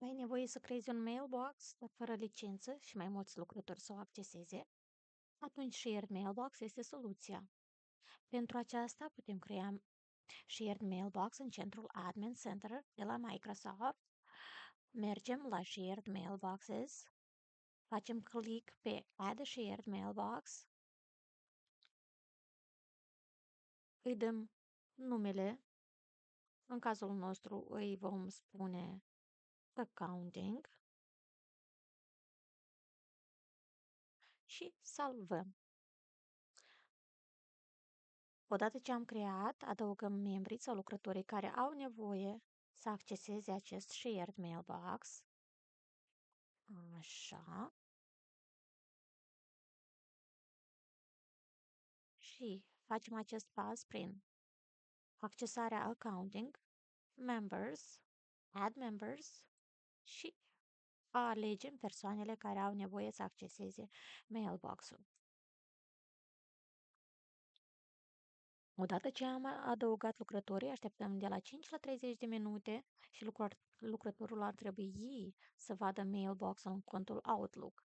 Ai nevoie să creezi un mailbox, dar fără licență și mai mulți lucrători să o acceseze? Atunci Shared Mailbox este soluția. Pentru aceasta putem crea Shared Mailbox în centrul Admin Center de la Microsoft. Mergem la Shared Mailboxes, facem click pe Add a Shared Mailbox, îi dăm numele, în cazul nostru îi vom spune Accounting și salvăm. Odată ce am creat, adăugăm membrii sau lucrătorii care au nevoie să acceseze acest shared mailbox. Așa. Și facem acest pas prin accesarea accounting, members, add members și alegem persoanele care au nevoie să acceseze mailbox-ul. Odată ce am adăugat lucrătorii, așteptăm de la 5 la 30 de minute și lucrătorul ar trebui să vadă mailbox-ul în contul Outlook.